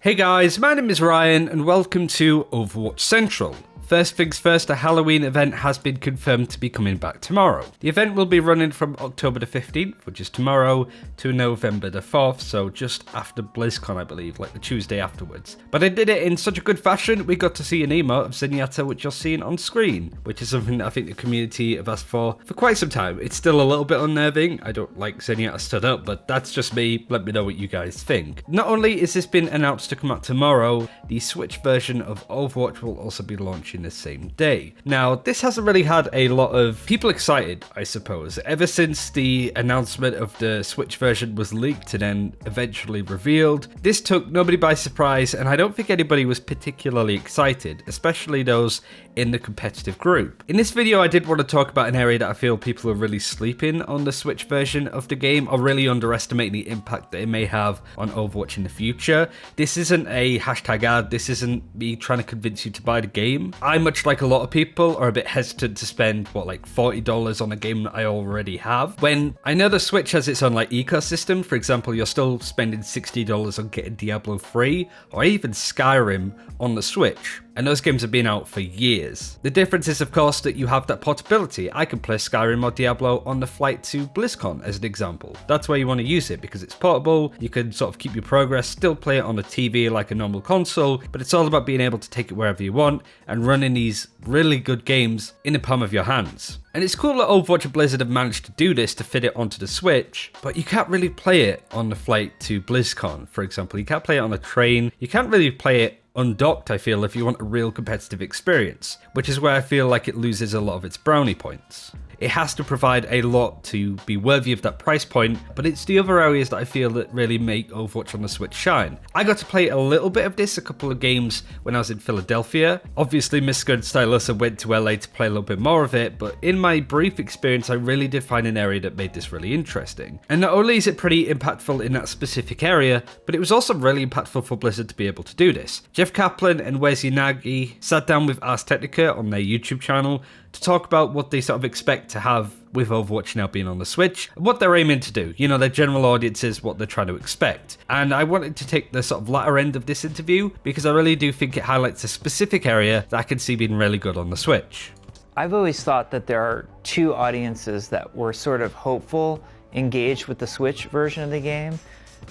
Hey guys, my name is Ryan and welcome to Overwatch Central. First things first, a Halloween event has been confirmed to be coming back tomorrow. The event will be running from October the 15th, which is tomorrow, to November the 4th, so just after BlizzCon I believe, like the Tuesday afterwards. But they did it in such a good fashion, we got to see an emote of Zenyatta which you're seeing on screen, which is something that I think the community have asked for quite some time. It's still a little bit unnerving, I don't like Zenyatta stood up, but that's just me, let me know what you guys think. Not only is this been announced to come out tomorrow, the Switch version of Overwatch will also be launching the same day. Now, this hasn't really had a lot of people excited, I suppose, ever since the announcement of the Switch version was leaked and then eventually revealed. This took nobody by surprise, and I don't think anybody was particularly excited, especially those in the competitive group. In this video, I did want to talk about an area that I feel people are really sleeping on the Switch version of the game, or really underestimating the impact that it may have on Overwatch in the future. This isn't a hashtag ad, this isn't me trying to convince you to buy the game. I, much like a lot of people, are a bit hesitant to spend, like $40 on a game that I already have. When I know the Switch has its own ecosystem, for example, you're still spending $60 on getting Diablo free, or even Skyrim on the Switch. And those games have been out for years. The difference is, of course, that you have that portability. I can play Skyrim or Diablo on the flight to BlizzCon, as an example. That's where you want to use it, because it's portable, you can sort of keep your progress, still play it on the TV like a normal console, but it's all about being able to take it wherever you want and running these really good games in the palm of your hands. And it's cool that Overwatch and Blizzard have managed to do this to fit it onto the Switch, but you can't really play it on the flight to BlizzCon, for example. You can't play it on a train, you can't really play it undocked, I feel, if you want a real competitive experience, which is where I feel like it loses a lot of its brownie points. It has to provide a lot to be worthy of that price point, but it's the other areas that I feel that really make Overwatch on the Switch shine. I got to play a little bit of this, a couple of games when I was in Philadelphia. Obviously, Miska and Stylusa went to LA to play a little bit more of it, but in my brief experience, I really did find an area that made this really interesting. And not only is it pretty impactful in that specific area, but it was also really impactful for Blizzard to be able to do this. Jeff Kaplan and Wes Yanagi sat down with Ars Technica on their YouTube channel to talk about what they sort of expect to have with Overwatch now being on the Switch, and what they're aiming to do. You know, their general audience is what they're trying to expect. And I wanted to take the sort of latter end of this interview, because I really do think it highlights a specific area that I can see being really good on the Switch. I've always thought that there are two audiences that were sort of hopeful, engaged with the Switch version of the game.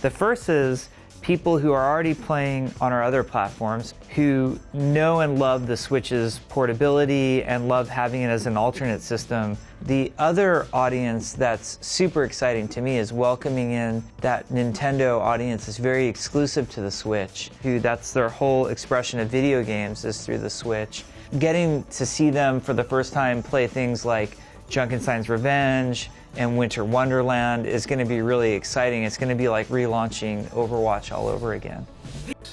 The first is people who are already playing on our other platforms, who know and love the Switch's portability and love having it as an alternate system. The other audience that's super exciting to me is welcoming in that Nintendo audience is very exclusive to the Switch, who that's their whole expression of video games is through the Switch. Getting to see them for the first time play things like Junkenstein's Revenge and Winter Wonderland is going to be really exciting. It's going to be like relaunching Overwatch all over again.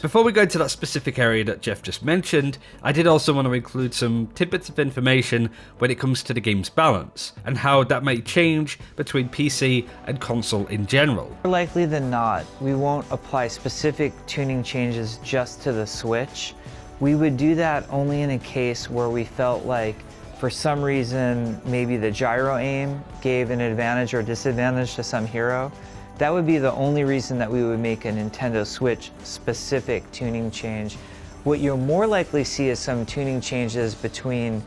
Before we go into that specific area that Jeff just mentioned, I did also want to include some tidbits of information when it comes to the game's balance, and how that may change between PC and console in general. More likely than not, we won't apply specific tuning changes just to the Switch. We would do that only in a case where we felt like, for some reason, maybe the gyro aim gave an advantage or disadvantage to some hero. That would be the only reason that we would make a Nintendo Switch specific tuning change. What you'll more likely see is some tuning changes between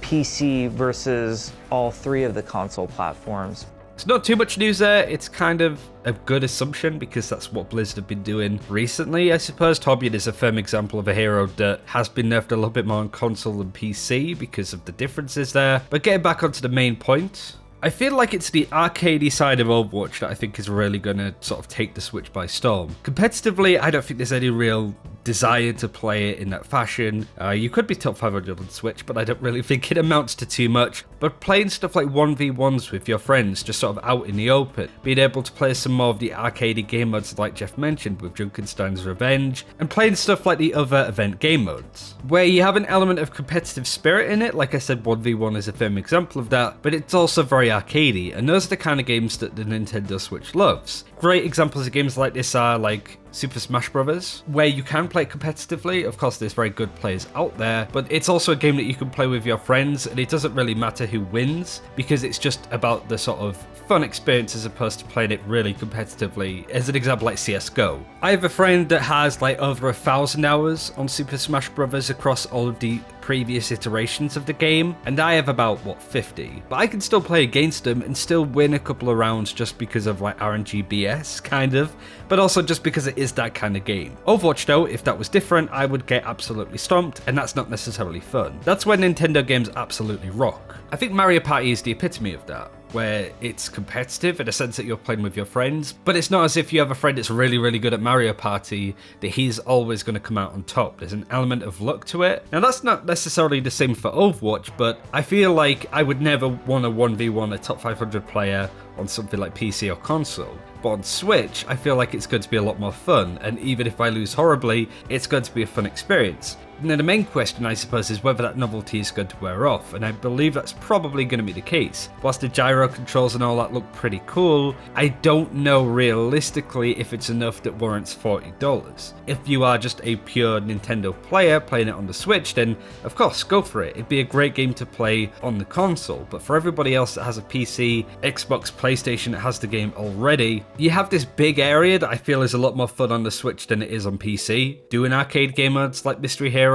PC versus all three of the console platforms. It's not too much news there, it's kind of a good assumption because that's what Blizzard have been doing recently. I suppose Torbjorn is a firm example of a hero that has been nerfed a little bit more on console than PC because of the differences there. But getting back onto the main point, I feel like it's the arcadey side of Overwatch that I think is really going to sort of take the Switch by storm. Competitively, I don't think there's any real desire to play it in that fashion. You could be top 500 on Switch, but I don't really think it amounts to too much. But playing stuff like 1v1s with your friends, just sort of out in the open, being able to play some more of the arcadey game modes like Jeff mentioned with Junkenstein's Revenge, and playing stuff like the other event game modes, where you have an element of competitive spirit in it. Like I said, 1v1 is a firm example of that, but it's also very arcadey, and those are the kind of games that the Nintendo Switch loves. Great examples of games like this are like Super Smash Bros., where you can play competitively. Of course, there's very good players out there, but it's also a game that you can play with your friends, and it doesn't really matter who wins, because it's just about the sort of fun experience as opposed to playing it really competitively. As an example, like CSGO. I have a friend that has like over 1,000 hours on Super Smash Bros. Across all of the previous iterations of the game, and I have about, what, 50? But I can still play against him and still win a couple of rounds just because of like RNG BS, kind of, but also just because it is that kind of game. Overwatch though, if that was different, I would get absolutely stomped, and that's not necessarily fun. That's where Nintendo games absolutely rock. I think Mario Party is the epitome of that, where it's competitive in a sense that you're playing with your friends, but it's not as if you have a friend that's really, really good at Mario Party that he's always going to come out on top. There's an element of luck to it. Now, that's not necessarily the same for Overwatch, but I feel like I would never want to 1v1 a top 500 player on something like PC or console. But on Switch, I feel like it's going to be a lot more fun, and even if I lose horribly, it's going to be a fun experience. Now, the main question, I suppose, is whether that novelty is going to wear off, and I believe that's probably going to be the case. Whilst the gyro controls and all that look pretty cool, I don't know realistically if it's enough that warrants $40. If you are just a pure Nintendo player playing it on the Switch, then of course, go for it. It'd be a great game to play on the console, but for everybody else that has a PC, Xbox, PlayStation that has the game already, you have this big area that I feel is a lot more fun on the Switch than it is on PC. Doing arcade game modes like Mystery Heroes,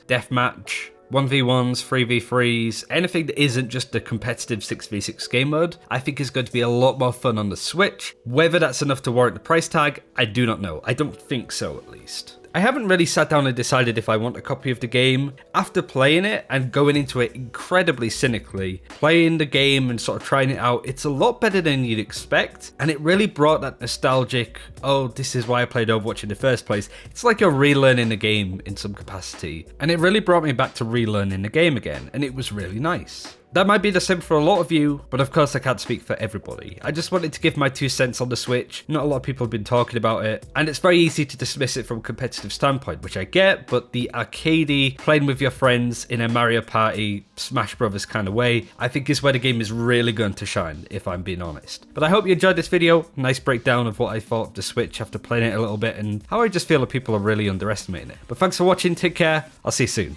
Deathmatch, 1v1s, 3v3s, anything that isn't just the competitive 6v6 game mode, I think is going to be a lot more fun on the Switch. Whether that's enough to warrant the price tag, I do not know. I don't think so, at least. I haven't really sat down and decided if I want a copy of the game. After playing it and going into it incredibly cynically, playing the game and sort of trying it out, it's a lot better than you'd expect, and it really brought that nostalgic, oh, this is why I played Overwatch in the first place. It's like you're relearning the game in some capacity, and it really brought me back to relearning the game again, and it was really nice. That might be the same for a lot of you, but of course I can't speak for everybody. I just wanted to give my 2 cents on the Switch. Not a lot of people have been talking about it, and it's very easy to dismiss it from a competitive standpoint, which I get, but the arcadey, playing with your friends in a Mario Party, Smash Brothers kind of way, I think is where the game is really going to shine, if I'm being honest. But I hope you enjoyed this video. Nice breakdown of what I thought of the Switch after playing it a little bit, and how I just feel that people are really underestimating it. But thanks for watching, take care, I'll see you soon.